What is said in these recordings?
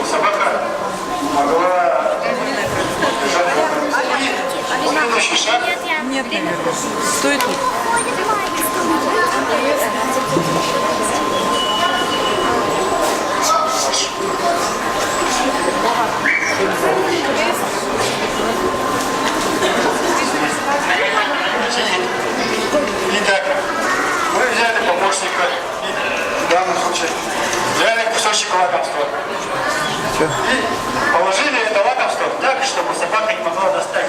чтобы собака могла держать равновесие. И следующий шаг. Нет, наверное. Стой тут. Итак, мы взяли помощника, и в данном случае взяли кусочек лакомства. И положили это лакомство так, чтобы собака не могла достать.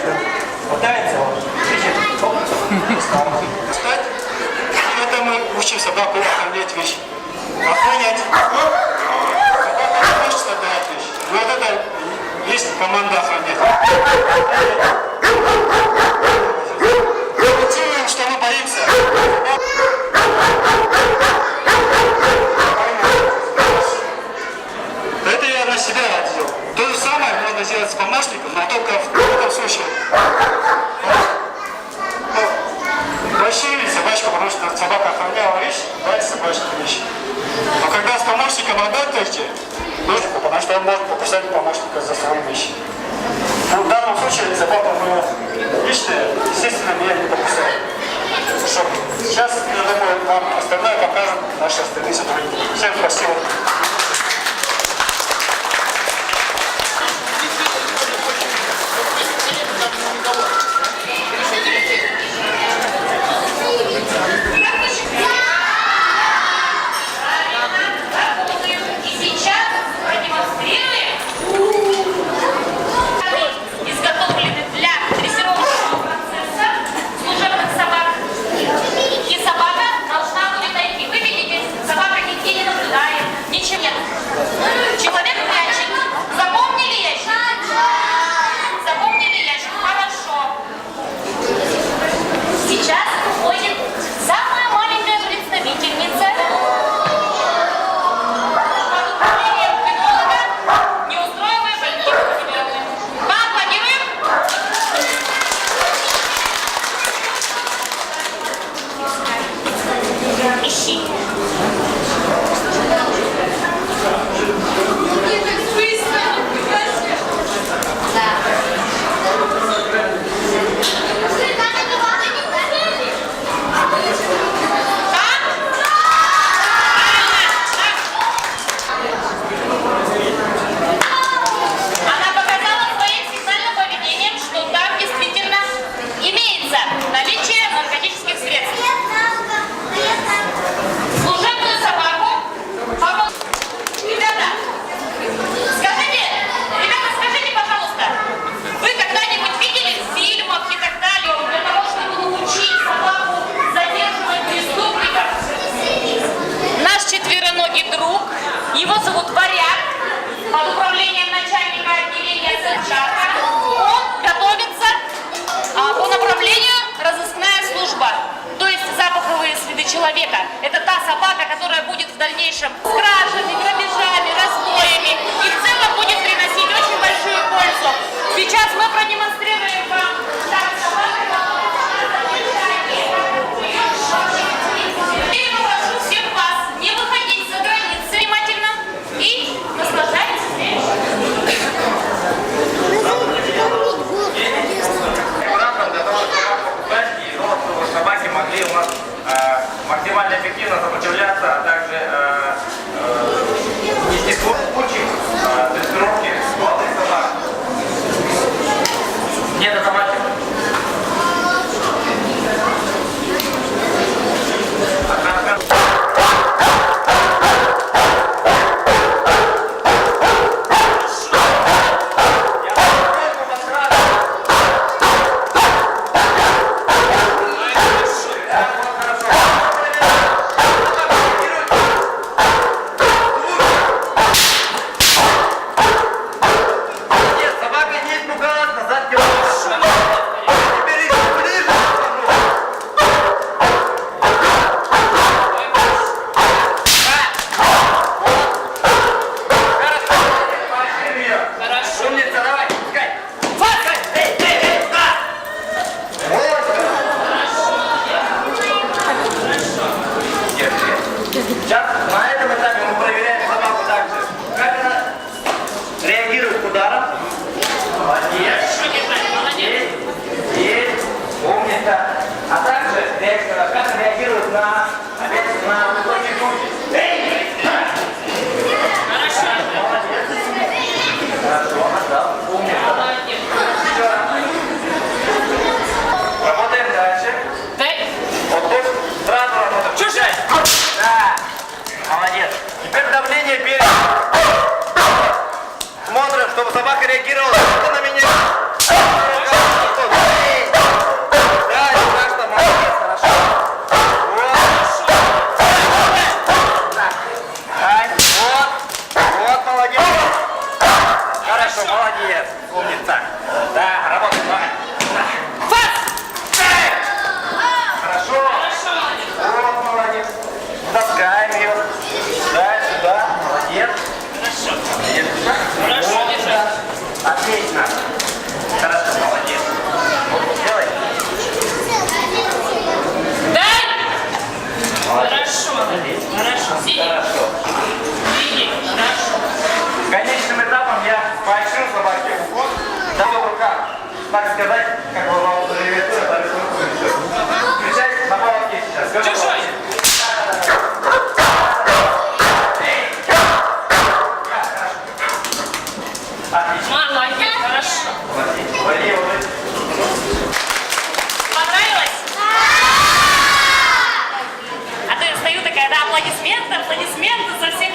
Пытается вот, достать. И это мы учим собаку охранять вещи. Охранять. Собака не хочет охранять вещи. Но вот это есть команда охранять. Делаем, что мы боимся. Это я на себя делал. То же самое можно сделать с помощником, но только в этом случае. Тащили собачку, потому что собака охраняла вещи, дали собачку вещи. Но когда с помощником работаете, нужно, потому что он может покусать помощника за свои вещи. Но в данном случае собака была личная, естественно, меня не покусала. Хорошо. Сейчас, я думаю, вам остальное покажут наши остальные сотрудники. Всем спасибо. Его зовут Варяг, под управлением начальника отделения Санчака. Он готовится по направлению разыскная служба, то есть запаховые следы человека. Это та собака, которая будет в дальнейшем с кражами, грабежами, разбоями и в целом будет приносить очень большую пользу. Сейчас мы продемонстрируем вам собаку. Прошу всех вас не выходить за границы внимательно и наслаждайтесь зрелищем. Для того, чтобы покупать и чтобы собаки могли у нас максимально эффективно сопротивляться, а также нести случаи дрессировки молодых собак. Нет, это собаки. отреагировал, что на меня. Да, не страшно, молодец, хорошо. Вот, молодец. Хорошо, молодец, умница. Да, работай, давай. Хорошо. Вот, молодец. Таскаем ее. Да, сюда. Молодец. Молодец. Вот, да. Отлично. Хорошо, молодец. Вот, делай. Дай. Хорошо. Хорошо. Сиди. Хорошо. Сиди. Хорошо. Конечным этапом я поощрю собаке уход, даю в руках, так сказать, как бы вам аббревиатура, так что включать на поводке сейчас. Чужой. Отлично. Молодец. Хорошо. Вали. Понравилось? А ты стою такая, да, аплодисменты, аплодисменты со всех